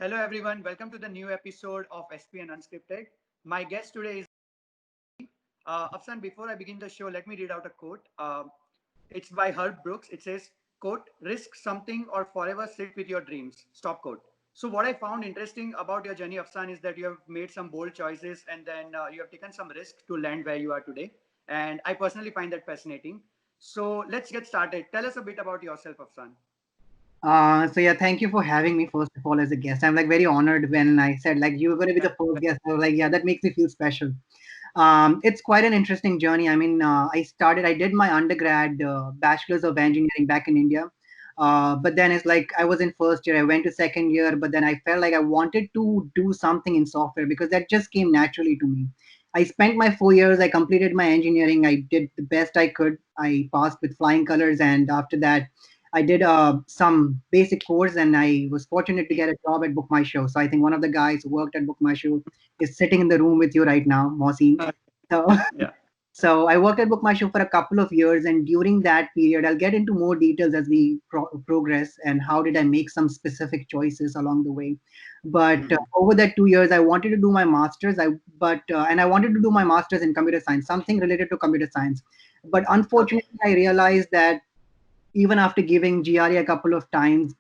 Hello, everyone. Welcome to the new episode of SPN Unscripted. My guest today is Afsan. Before I begin the show, let me read out a quote. It's by Herb Brooks. It says, "Quote: Risk something or forever sit with your dreams." Stop quote. So, what I found interesting about your journey, Afsan, is that you have made some bold choices and then you have taken some risk to land where you are today. And I personally find that fascinating. So, let's get started. Tell us a bit about yourself, Afsan. So yeah, thank you for having me first of all as a guest. I'm like very honored when I said like you were going to be the first guest. I was like, yeah, that makes me feel special. It's quite an interesting journey. I mean, I did my undergrad bachelor's of engineering back in India, but then it's like I was in first year. I went to second year, but then I felt like I wanted to do something in software because that just came naturally to me. I spent my 4 years. I completed my engineering. I did the best I could. I passed with flying colors, and after that I did some basic course and I was fortunate to get a job at BookMyShow. So I think one of the guys who worked at BookMyShow is sitting in the room with you right now, Mohsin. So, Yeah. so I worked at BookMyShow for a couple of years, and during that period, I'll get into more details as we progress and how did I make some specific choices along the way. But Mhm. over that 2 years, I wanted to do my masters. And I wanted to do my masters in computer science, something related to computer science. But Okay. unfortunately, I realized that even after giving GRE a couple of times,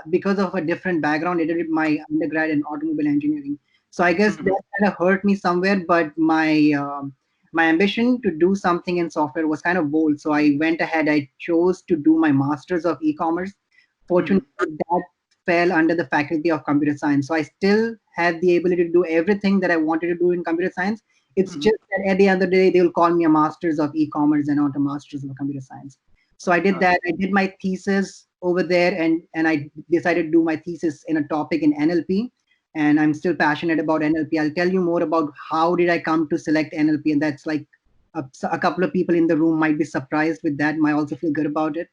because of a different background, I did my undergrad in automobile engineering. So I guess Mhm. that kind of hurt me somewhere, but my ambition to do something in software was kind of bold. So I went ahead. I chose to do my master's of e-commerce. Mhm. Fortunately, that fell under the faculty of computer science. So I still had the ability to do everything that I wanted to do in computer science. It's Mhm. just that at the end of the day, they will call me a master's of e-commerce and not a master's of computer science. So I did Okay. that. I did my thesis over there, and I decided to do my thesis in a topic in NLP. And I'm still passionate about NLP. I'll tell you more about how did I come to select NLP, and that's like a couple of people in the room might be surprised with that. Might also feel good about it.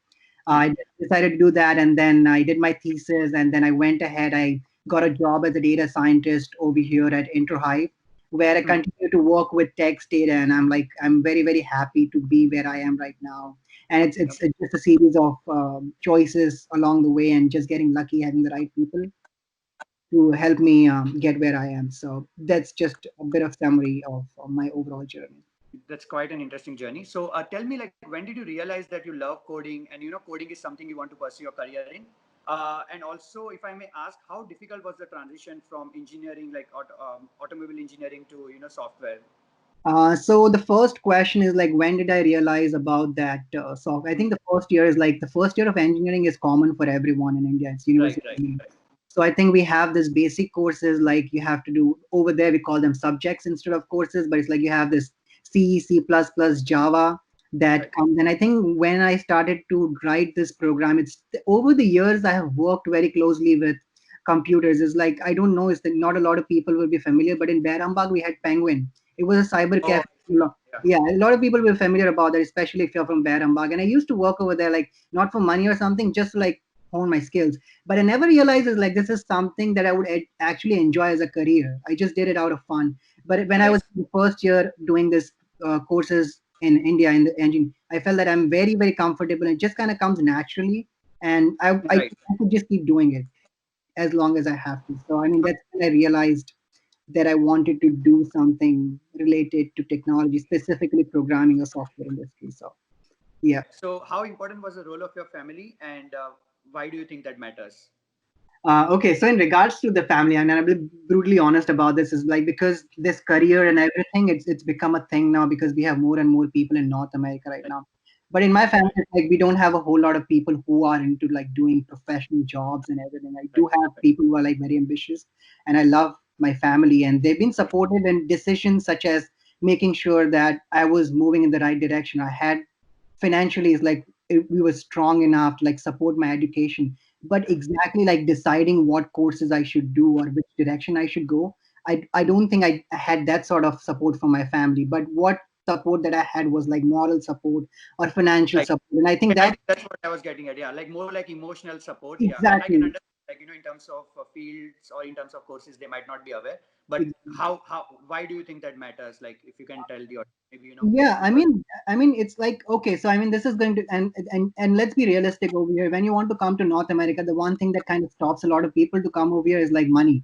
I decided to do that, and then I did my thesis, and then I went ahead. I got a job as a data scientist over here at Introhive, where I Mhm. continue to work with text data, and I'm very very happy to be where I am right now. And it's just a series of choices along the way, and just getting lucky having the right people to help me get where I am. So that's just a bit of summary of my overall journey. That's quite an interesting journey. So, tell me, like, when did you realize that you love coding, and coding is something you want to pursue your career in? And also, if I may ask, how difficult was the transition from engineering, like automobile engineering, to software? So the first question is like, when did I realize about that software? I think the first year is like the first year of engineering is common for everyone in India. It's Right, university. right, right. So I think we have this basic courses like you have to do over there. We call them subjects instead of courses, but it's like you have this C, C++, Java that Right. comes. And I think when I started to write this program, it's over the years I have worked very closely with computers. It's like I don't know, it's that not a lot of people will be familiar, but in Berambag we had Penguin. It was a cyber Oh, cafe. yeah. Yeah, a lot of people will be familiar about that, especially if you're from Berambag. And I used to work over there like not for money or something, just to like hone my skills. But I never realized is like this is something that I would actually enjoy as a career. I just did it out of fun. But when I Right. was in the first year doing this courses in India in the engine, I felt that I'm very very comfortable. It just kind of comes naturally, and Right. I could just keep doing it as long as I have to. So I mean that's when I realized that I wanted to do something related to technology, specifically programming or software industry. So yeah. So, how important was the role of your family, and why do you think that matters? Okay, so in regards to the family, and I'll be brutally honest about this, is like because this career and everything, it's become a thing now because we have more and more people in North America right Right, now. But in my right, family, it's like we don't have a whole lot of people who are into like doing professional jobs and everything. I right, do have people who are like very ambitious, and I love my family, and they've been supportive in decisions such as making sure that I was moving in the right direction. I had financially is like we were strong enough to like support my education, but right. exactly like deciding what courses I should do or which direction I should go, I don't think I had that sort of support from my family. But what support that I had was like moral support or financial Right. support, and I think I that think that's what I was getting at. Yeah, like more like emotional support. Yeah, I can exactly. understand. Like in terms of fields or in terms of courses, they might not be aware. But Exactly. why do you think that matters? Like, if you can tell the audience. maybe Yeah, because it's like, okay, so I mean, this is going to, and let's be realistic over here. When you want to come to North America, the one thing that kind of stops a lot of people to come over here is like money,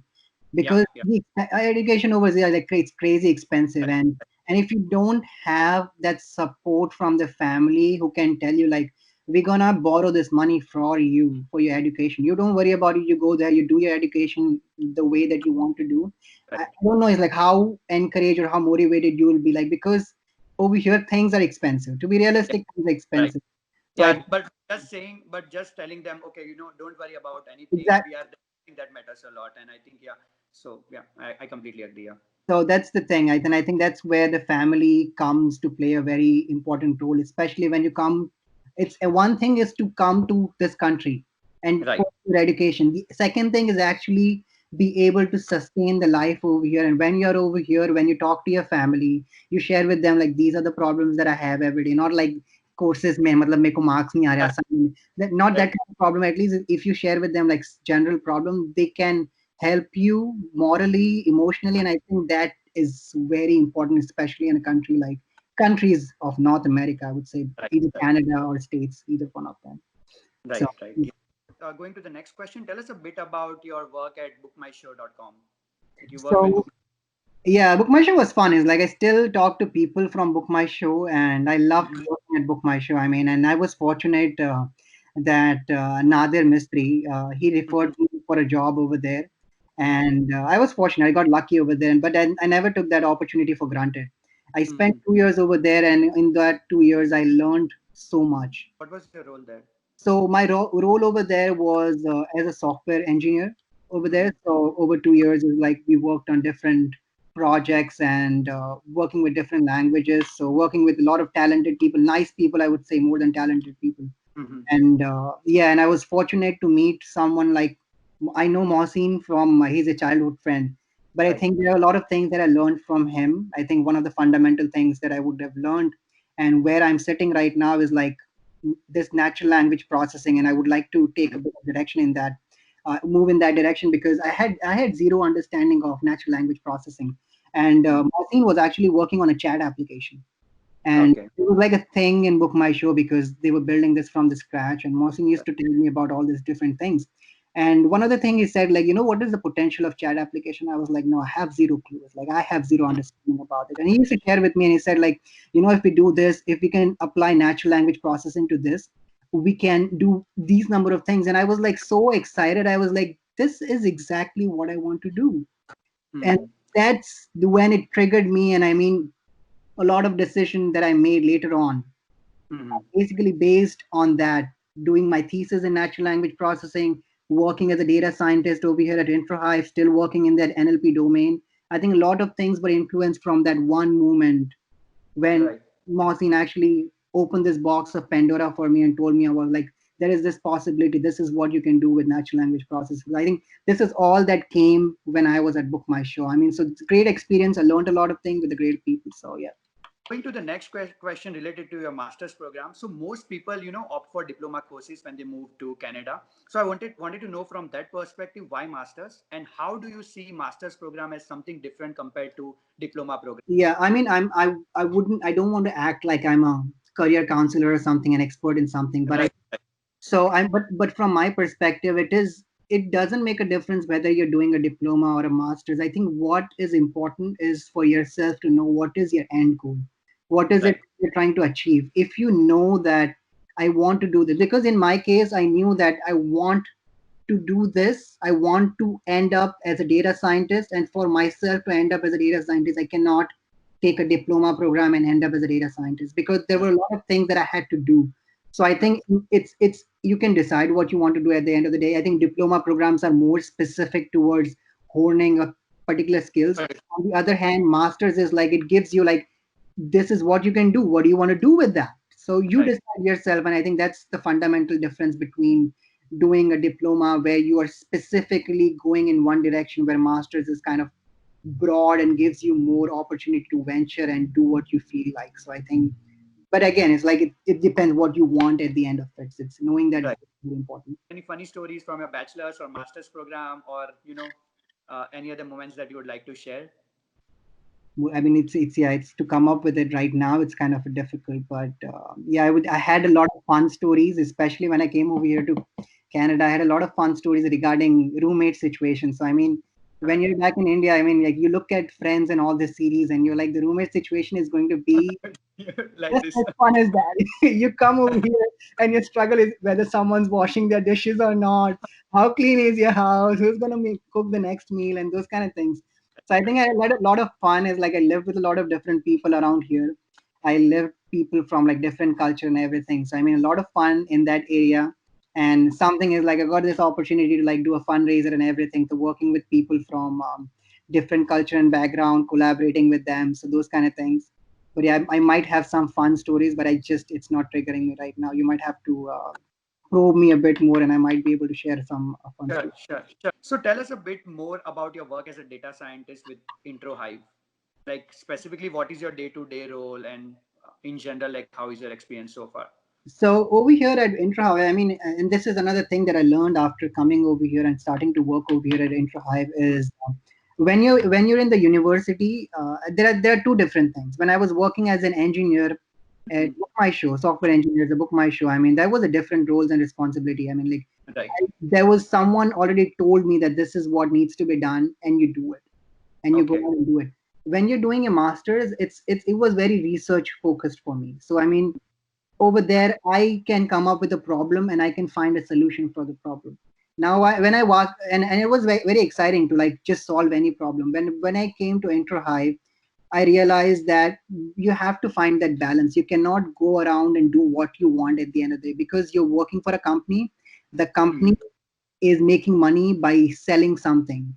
yeah, because yeah, the education over there, like, it's crazy expensive. right, And if you don't have that support from the family who can tell you like, we're gonna borrow this money for you for your education, you don't worry about it, you go there, you do your education the way that you want to do. I right, don't know, it's like how encouraged or how motivated you will be, like, because over here things are expensive. To be yeah, realistic, things are right. expensive. So I Yeah, but just telling them, okay, don't worry about anything. exactly. We are the thing that matters a lot, and I think yeah. So yeah, I completely agree. Yeah, So that's the thing. I think that's where the family comes to play a very important role, especially when you come. It's one thing is to come to this country and right, for your education. The second thing is actually be able to sustain the life over here. And when you're over here, when you talk to your family, you share with them like, these are the problems that I have every day. Not like courses mein, matlab meko marks nahi aa rahe, right, assignment. Not that right, kind of problem. At least if you share with them like general problem, they can help you morally, emotionally, and I think that is very important, especially in a country like countries of North America. I would say right, either right, Canada or States, either one of them. So, right, right. Yeah. Going to the next question, tell us a bit about your work at bookmyshow.com. Like you work with so Book. yeah, BookMyShow was fun. Is like I still talk to people from BookMyShow, and I loved Mhm, working at BookMyShow. I mean, and I was fortunate that Nadir Mistry he referred mhm, me for a job over there, and I was fortunate. I got lucky over there, but I never took that opportunity for granted. I spent mhm. 2 years over there, and in that 2 years, I learned so much. What was your role there? So my role over there was as a software engineer over there. Mhm, So over 2 years, is like we worked on different projects and working with different languages. So working with a lot of talented people, nice people, I would say, more than talented people. mhm. And yeah, and I was fortunate to meet someone like, I know Mohsin from he's a childhood friend, but I Right. think there are a lot of things that I learned from him. I think one of the fundamental things that I would have learned, and where I'm sitting right now, is like this natural language processing, and I would like to take a bit of direction in that, move in that direction, because I had zero understanding of natural language processing, and Mhm. Mohsin was actually working on a chat application, and Okay. it was like a thing in BookMyShow because they were building this from the scratch. And Mohsin used to tell me about all these different things. And one other thing he said, like, what is the potential of chat application? I was like, no, I have zero clues. Like, I have zero understanding about it. And he used to share with me, and he said, like, if we do this, if we can apply natural language processing to this, we can do these number of things. And I was like so excited. I was like, this is exactly what I want to do. And Mhm, that's when it triggered me. And I mean, a lot of decisions that I made later on, mhm. basically based on that, doing my thesis in natural language processing, working as a data scientist over here at Introhive, still working in that NLP domain. I think a lot of things were influenced from that one moment when Right. Mohsin actually opened this box of Pandora for me and told me about, like, there is this possibility. This is what you can do with natural language processing. I think this is all that came when I was at Book My Show. I mean, so it's a great experience. I learned a lot of things with the great people. So yeah. Going to the next question related to your master's program. So most people, opt for diploma courses when they move to Canada. So I wanted to know from that perspective why masters, and how do you see master's program as something different compared to diploma program? Yeah, I mean, I don't want to act like I'm a career counselor or something, an expert in something, but Right. Right. but from my perspective, it doesn't make a difference whether you're doing a diploma or a master's. I think what is important is for yourself to know what is your end goal, what is it Right. you're trying to achieve. If you know that I want to do this, because in my case, I knew that I want to do this. I want to end up as a data scientist, and for myself to end up as a data scientist, I cannot take a diploma program and end up as a data scientist, because there were a lot of things that I had to do. So I Mhm. think it's you can decide what you want to do at the end of the day. I think diploma programs are more specific towards honing a particular skills. Right. On the other hand, masters is like, it gives you like, this is what you can do. What do you want to do with that? So you Right. decide yourself, and I think that's the fundamental difference between doing a diploma where you are specifically going in one direction, where masters is kind of broad and gives you more opportunity to venture and do what you feel like. So I think, but again, it's like it depends what you want at the end of it. It's knowing that Right. really important. Any funny stories from your bachelor's or master's program, or any other moments that you would like to share? I mean, it's yeah, it's to come up with it right now. It's kind of difficult, but yeah, I had a lot of fun stories, especially when I came over here to Canada. I had a lot of fun stories regarding roommate situations. So I mean, when you're back in India, I mean, like you look at Friends and all the series, and you're like, the roommate situation is going to be Like just this. as fun as that. You come over here and your struggle is whether someone's washing their dishes or not, how clean is your house, who's gonna cook the next meal, and those kind of things. So I think I had a lot of fun. Is like I lived with a lot of different people around here. I lived people from like different culture and everything. So I mean, a lot of fun in that area. And something is like I got this opportunity to like do a fundraiser and everything. So working with people from different culture and background, collaborating with them. So those kind of things. But yeah, I might have some fun stories, but it's not triggering me right now. You might have to probe me a bit more, and I might be able to share some fun Sure, stories. sure, sure. So tell us a bit more about your work as a data scientist with Introhive. Like specifically, what is your day-to-day role, and in general, like how is your experience so far? So over here at Introhive, I mean, and this is another thing that I learned after coming over here and starting to work over here at Introhive Hmm. is when you're in the university, there are two different things. When I was working as an engineer at Hmm. BookMyShow, software engineer at BookMyShow, I mean, that was a different roles and responsibility. I mean, like Right. there was someone already told me that this is what needs to be done, and you do it, and you go Okay. out and do it. When you're doing a master's, it was very research focused for me. So I mean, over there I can come up with a problem and I can find a solution for the problem. Now when I was and it was very, very exciting to like just solve any problem. When I came to Introhive, I realized that you have to find that balance. You cannot go around and do what you want at the end of the day because you're working for a company. The Hmm. company is making money by selling something,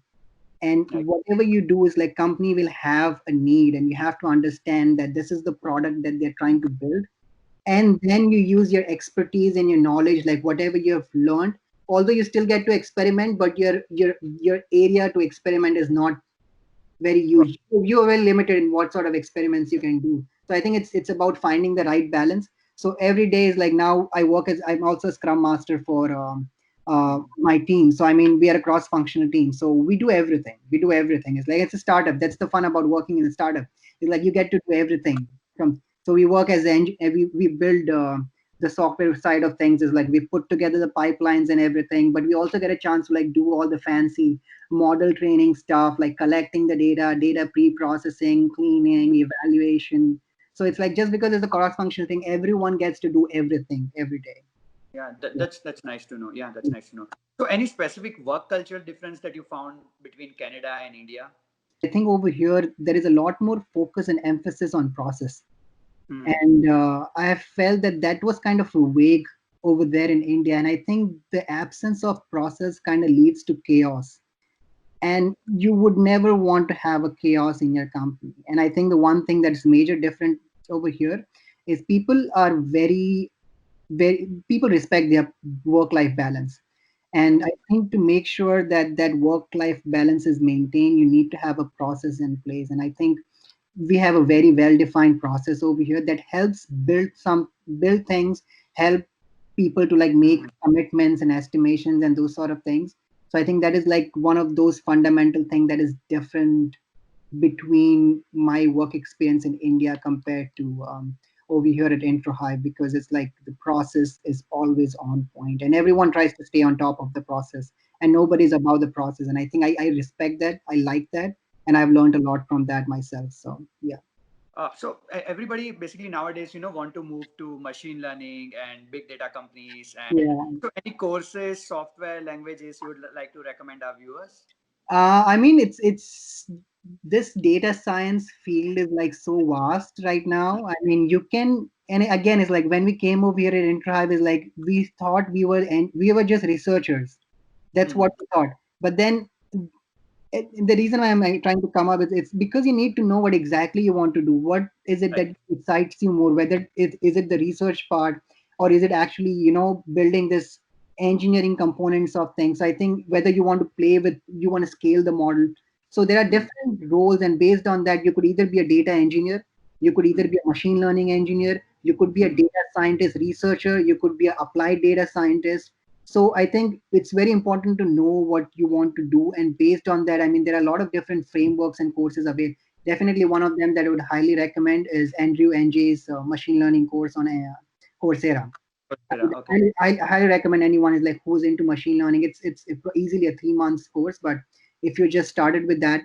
and Right. whatever you do is like company will have a need, and you have to understand that this is the product that they're trying to build, and then you use your expertise and your knowledge, like whatever you have learned, although you still get to experiment, but your area to experiment is not very Got huge. You are very limited in what sort of experiments you can do. So I think it's about finding the right balance. So every day is like now I work as I'm also a scrum master for Hmm. my team. So I mean we are a cross functional team. So we do everything. We do everything. It's like it's a startup. That's the fun about working in a startup. It's like you get to do everything. From so we work as we build. The software side of things is like we put together the pipelines and everything, but we also get a chance to like do all the fancy model training stuff like collecting the data pre-processing, cleaning, evaluation. So it's like just because it's a cross-functional thing, everyone gets to do everything every day. Yeah, Yeah. that's nice to know. Yeah, that's nice to know. So, any specific work cultural difference that you found between Canada and India? I think over here there is a lot more focus and emphasis on process, Hmm. and I have felt that that was kind of vague over there in India, and I think the absence of process kind of leads to chaos, and you would never want to have a chaos in your company. And I think the one thing that's major different over here is people are very people respect their work life balance, and Right. I think to make sure that that work life balance is maintained, you need to have a process in place. And I think we have a very well defined process over here that helps build things, help people to like make Hmm. commitments and estimations and those sort of things. So I think that is like one of those fundamental thing that is different between my work experience in India compared to over here at Introhive, because it's like the process is always on point and everyone tries to stay on top of the process and nobody's about the process. And I think I respect that. I like that. And I've learned a lot from that myself. So yeah. Everybody basically nowadays, want to move to machine learning and big data companies. And Yeah. so, any courses, software, languages you would like to recommend our viewers? I mean, it's this data science field is like so vast right now. I mean, you can, and again, it's like when we came over here at Intrive, is like we thought we were just researchers. That's Hmm. what we thought. But then the reason why I'm trying to come up with it's because you need to know what exactly you want to do. What is it Right. that excites you more? Whether it is it the research part, or is it actually building this engineering components of things. I think whether you want to play with, you want to scale the model. So there are Hmm. different roles, and based on that, you could either be a data engineer, you could either Hmm. be a machine learning engineer, you could be a Hmm. data scientist researcher, you could be an applied data scientist. So I think it's very important to know what you want to do, and based on that, I mean, there are a lot of different frameworks and courses available. Definitely one of them that I would highly recommend is Andrew Ng's machine learning course on Coursera. Okay. I highly recommend anyone is like who's into machine learning. It's easily a 3 months course, but if you just started with that,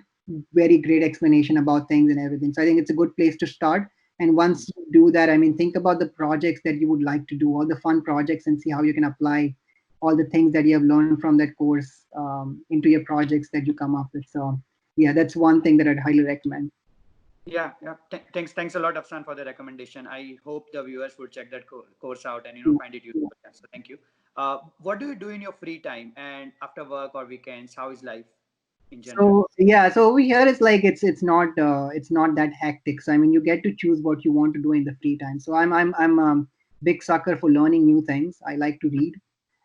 very great explanation about things and everything. So I think it's a good place to start. And once you do that, I mean, think about the projects that you would like to do, all the fun projects, and see how you can apply all the things that you have learned from that course into your projects that you come up with. So yeah, that's one thing that I'd highly recommend. Yeah, yeah. Thanks a lot, Afsan, for the recommendation. I hope the viewers would check that course out and Yeah. find it useful. Yeah, so thank you. What do you do in your free time and after work or weekends? How is life in general? So yeah, so over here it's like it's not that hectic. So I mean, you get to choose what you want to do in the free time. So I'm big sucker for learning new things. I like to read,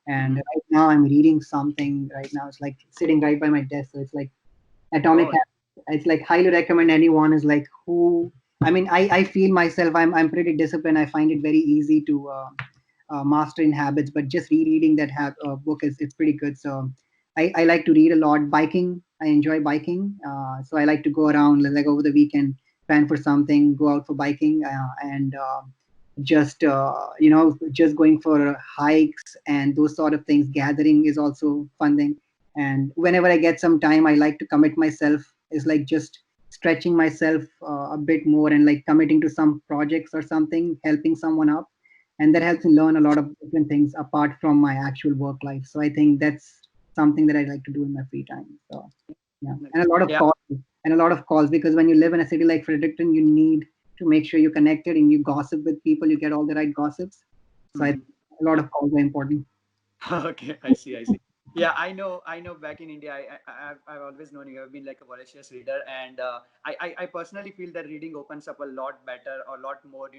and Mm-hmm. right now I'm reading something. Right now it's like sitting right by my desk. So it's like Atomic Oh, Habits. It's like highly recommend anyone is like who. I mean, I feel myself. I'm pretty disciplined. I find it very easy to master in habits. But just rereading that book is it's pretty good. So I like to read a lot. Biking. I enjoy biking. So I like to go around like over the weekend, plan for something, go out for biking, and just just going for hikes and those sort of things. Gathering is also fun thing, and whenever I get some time I like to commit myself, is like just stretching myself a bit more and like committing to some projects or something, helping someone up, and that helps me learn a lot of different things apart from my actual work life. So I think that's something that I like to do in my free time. So yeah, and nice. a lot of Yeah. calls, because when you live in a city like Fredericton, you need to make sure you're connected and you gossip with people, you get all the right gossips. So I think Mhm. a lot of calls are important. Okay, I see, I see. Yeah, I know. Back in India, I've always known you have been like a voracious reader, and I personally feel that reading opens up a lot better, or a lot more,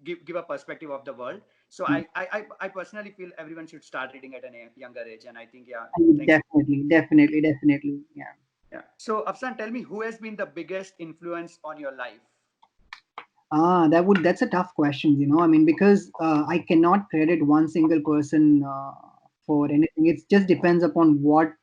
give a perspective of the world. So I personally feel everyone should start reading at a younger age, and I think, yeah, thanks. Definitely, yeah. Yeah. So Afsan, tell me, who has been the biggest influence on your life? That's a tough question, you know. I mean, because I cannot credit one single person for anything. It just depends upon what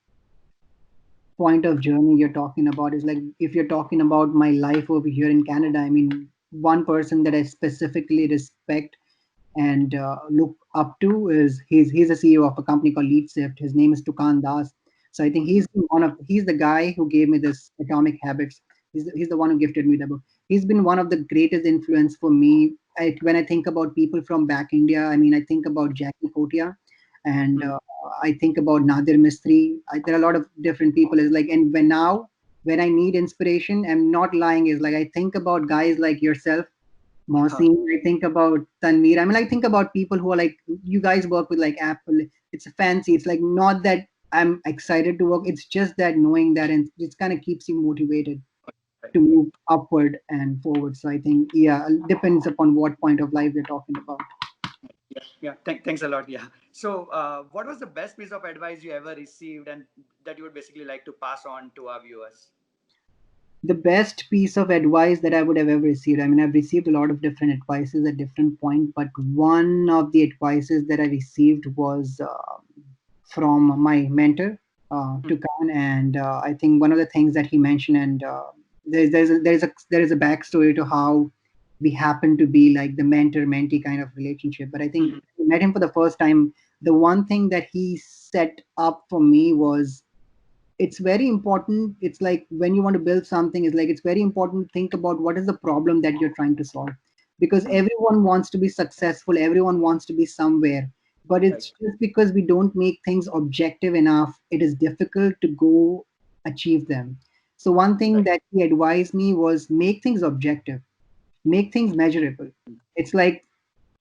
point of journey you're talking about. Is like if you're talking about my life over here in Canada. I mean, one person that I specifically respect and look up to is he's a CEO of a company called Lead Shift. His name is Tukan Das. So I think Mhm. he's the guy who gave me this Atomic Habits. He's the one who gifted me the book. He's been one of the greatest influence for me. When I think about people from back India, I mean I think about Jackie Kotia, and Mhm. I think about Nadir Mistri. There are a lot of different people. Is like and when I need inspiration, I'm not lying. Is like I think about guys like yourself, Huh. Mohsin. I think about Tanvir. I mean, I think about people who are like, you guys work with like Apple. It's fancy. It's like not that I'm excited to work. It's just that knowing that, and it kind of keeps you motivated Right. to move upward and forward. So I think, yeah, it depends upon what point of life we're talking about. Yeah, yeah. Thanks a lot. Yeah. So, what was the best piece of advice you ever received, and that you would basically like to pass on to our viewers? The best piece of advice that I would have ever received. I mean, I've received a lot of different advices at different points, but one of the advices that I received was from my mentor, Tukan, and I think one of the things that he mentioned, and there is a backstory to how we happen to be like the mentor-mentee kind of relationship. But I think Mhm. I met him for the first time. The one thing that he set up for me was it's very important. It's like when you want to build something, it's like it's very important to think about what is the problem that you're trying to solve, because Mhm. everyone wants to be successful, everyone wants to be somewhere, but Right. it's just because we don't make things objective enough, it is difficult to go achieve them. So one thing Right. that he advised me was make things objective, make things measurable. It's like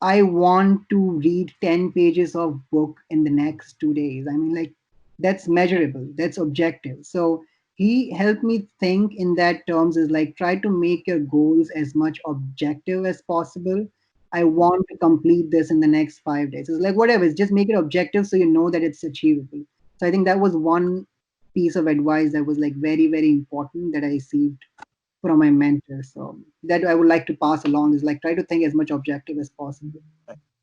I want to read 10 pages of book in the next 2 days. I mean, like, that's measurable, that's objective. So he helped me think in that terms is like try to make your goals as much objective as possible. I want to complete this in the next 5 days. It's like whatever, it's just make it objective so you know that it's achievable. So I think that was one piece of advice that was like very, very important that I received from my mentor. So that I would like to pass along is like try to think as much objective as possible.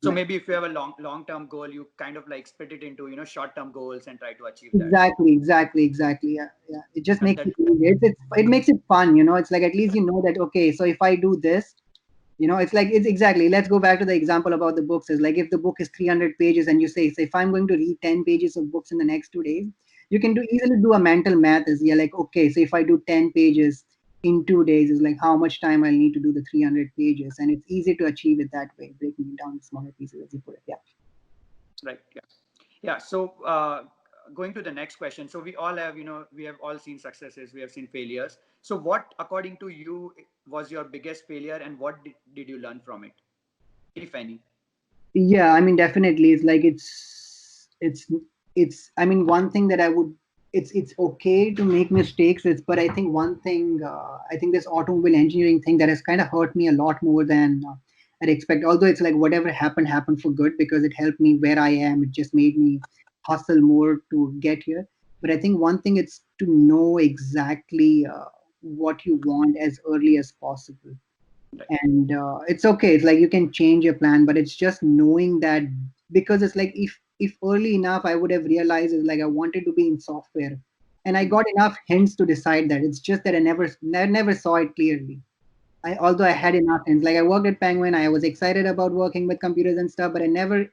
So maybe if you have a long term goal, you kind of like split it into short term goals and try to achieve that. Exactly. Yeah, yeah. It just makes That it easier. It makes it fun, you know. It's like at least you know that okay, so if I do this, you know, it's like it's exactly. Let's go back to the example about the books. Is like if the book is 300 pages and you say if I'm going to read 10 pages of books in the next 2 days, you can easily do a mental math. Is you're like okay, so if I do 10 pages in 2 days, is like how much time I'll need to do the 300 pages, and it's easy to achieve it that way, breaking it down to smaller pieces as you put it. Yeah. right. Yeah. Yeah. So going to the next question. So we all have we have all seen successes. We have seen failures. So what, according to you, was your biggest failure, and what did you learn from it, if any? Yeah, I mean, definitely, it's like it's. I mean, one thing that I would, it's okay to make mistakes. But I think one thing, I think this automobile engineering thing that has kind of hurt me a lot more than I'd expect. Although it's like whatever happened for good because it helped me where I am. It just made me hustle more to get here. But I think one thing it's to know exactly what you want as early as possible, Right. and it's okay, it's like you can change your plan, but it's just knowing that, because it's like if early enough I would have realized it's like I wanted to be in software, and I Hmm. got enough hints to decide that. It's just that I never saw it clearly. Although I had enough hints, like I worked at Penguin, I was excited about working with computers and stuff, but I never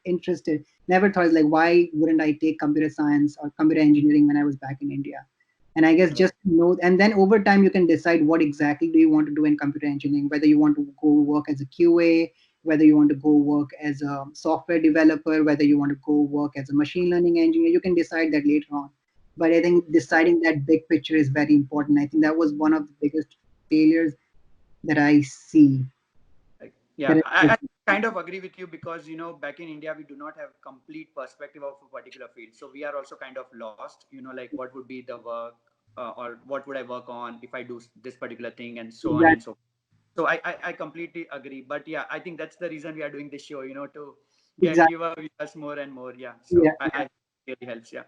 thought like why wouldn't I take computer science or computer engineering when I was back in India. And I guess Oh, just know, and then over time you can decide what exactly do you want to do in computer engineering, whether you want to go work as a QA, whether you want to go work as a software developer, whether you want to go work as a machine learning engineer. You can decide that later on. But I think deciding that big picture is very important. I think that was one of the biggest failures that I see. like, That yeah, I kind of agree with you because back in India we do not have complete perspective of a particular field, so we are also kind of lost. Like what would be the work, or what would I work on if I do this particular thing, and so on exactly, and so. So I completely agree. But yeah, I think that's the reason we are doing this show, to get exactly, give us more and more. Yeah. yeah, So I really helps. Yeah.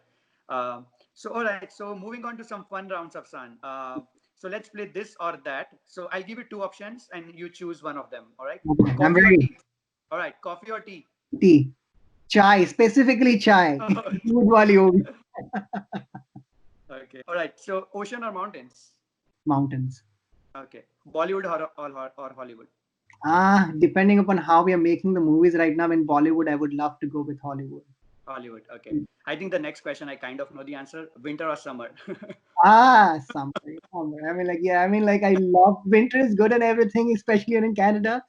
So all right. So moving on to some fun rounds of Sun. So let's play this or that. So I'll give you two options and you choose one of them. All right. okay, I'm Coffee or ready. tea? All right. Coffee or tea? Tea, chai, specifically chai. Food wali hogi. Okay. All right. So ocean or mountains? Mountains. Okay. Bollywood or Hollywood? Depending upon how we are making the movies right now in Bollywood, I would love to go with Hollywood. Hollywood. Okay. I think the next question I kind of know the answer. Winter or summer? Summer, summer. I mean, like, yeah, I mean, like, I love winter is good and everything, especially here in Canada.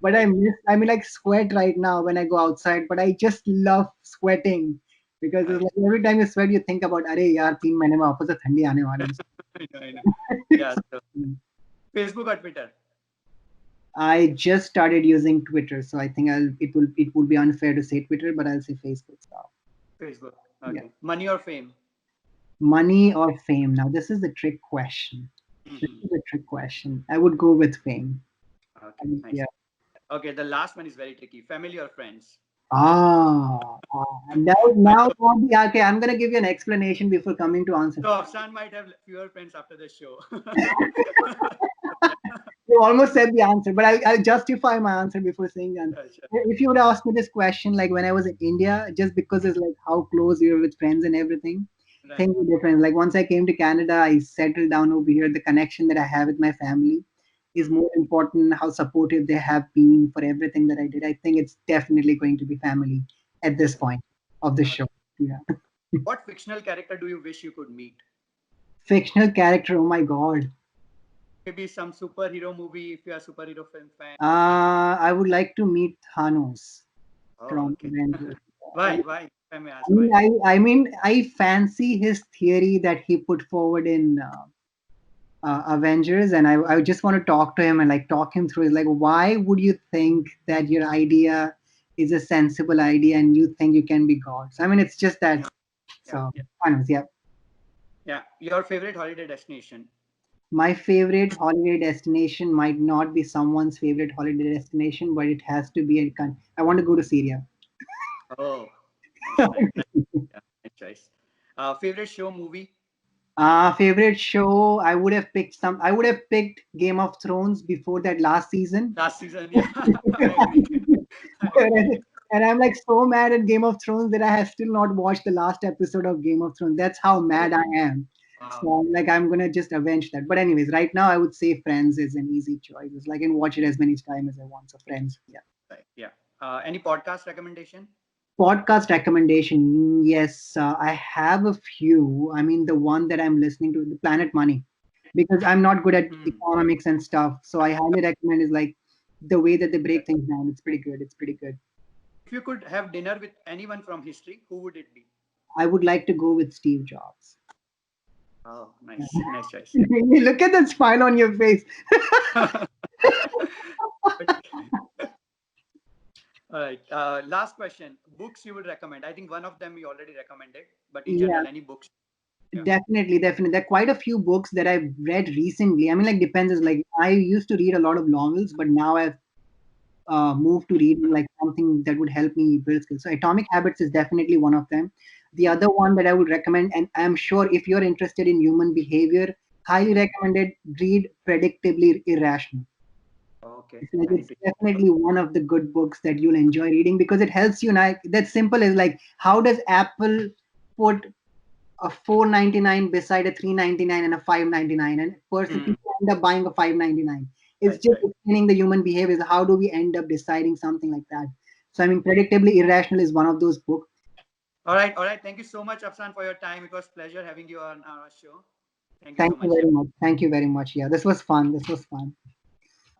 But Right. I mean, like, sweat right now when I go outside. But I just love sweating because it's I, like every time you sweat, you think about, अरे यार 3 महीने में वापस से ठंडी आने वाली है. I know. I know. Yeah. So Facebook or Twitter? I just started using Twitter, so I think it would be unfair to say Twitter, but I'll say Facebook. So Facebook. yeah, Okay. Money or fame? money or fame. Now this is the trick question. This Hmm. is a trick question. I would go with fame. Okay. Nice. Yeah. Okay. The last one is very tricky. Family or friends? Yeah, okay. I'm gonna give you an explanation before coming to answer. So Afsan might have fewer friends after the show. You almost said the answer, but I'll justify my answer before saying the answer. Yeah, sure. If you would ask me this question, like when I was in India, just because it's like how close you're with friends and everything, Right. things are different. Like once I came to Canada, I settled down over here. The connection that I have with my family is Hmm. more important. How supportive they have been for everything that I did. I think it's definitely going to be family at this point of the show. Yeah. What fictional character do you wish you could meet? Fictional character. Oh my god. Maybe some superhero movie if you're a superhero film fan. I would like to meet Thanos Oh, from okay. Avengers. Why? Why? If I may I ask mean, why. I fancy his theory that he put forward in Avengers, and I just want to talk to him and like talk him through. Is like, why would you think that your idea is a sensible idea, and you think you can be God? So I mean, it's just that. Yeah. So, Yeah. honest, yeah. Yeah. Your favorite holiday destination? My favorite holiday destination might not be someone's favorite holiday destination, but it has to be I want to go to Syria. Oh, nice, nice. Yeah, nice choice. Favorite show, movie? Favorite show, I would have picked Game of Thrones before that last season. Last season, yeah. I agree. I agree. And I'm like so mad at Game of Thrones that I have still not watched the last episode of Game of Thrones. That's how Oh, mad I am. So wow. I'm like, I'm gonna just avenge that. But anyways, right now I would say Friends is an easy choice. It's like I can watch it as many times as I want. So Friends, yeah. Right. Yeah. Any podcast recommendation? Podcast recommendation. Yes, I have a few. I mean, the one that I'm listening to, the Planet Money, because I'm not good at Hmm. economics and stuff. So I highly recommend is like the way that they break things down. It's pretty good. It's pretty good. If you could have dinner with anyone from history, who would it be? I would like to go with Steve Jobs. Oh, nice, nice choice. Look at that smile on your face. Yeah. All right. Last question. Books you would recommend? I think one of them you already recommended, but in Yeah, general, any books? Yeah. definitely, definitely. There are quite a few books that I've read recently. I mean, like depends. Is like I used to read a lot of novels, but now I've moved to reading like something that would help me build skills. So Atomic Habits is definitely one of them. The other Hmm. one that I would recommend, and I'm sure if you're interested in human behavior, highly recommended, read Predictably Irrational. Okay, It's like I need it's to. definitely one of the good books that you'll enjoy reading because it helps you. Now that simple is like how does Apple put a 499 beside a 399 and a 599, and person Hmm. people end up buying a 599. It's Right, just right. explaining the human behaviors. How do we end up deciding something like that? So I mean, Predictably Irrational is one of those books. All right, all right. Thank you so much, Afsan, for your time. It was pleasure having you on our show. Thank you Thank so you much. Yeah. very much. Thank you very much. Yeah, this was fun. This was fun.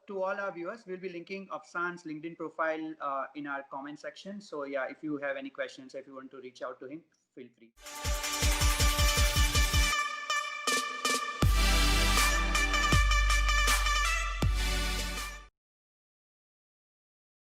To all our viewers, we'll be linking Afsan's LinkedIn profile in our comment section. So yeah, if you have any questions, if you want to reach out to him, feel free.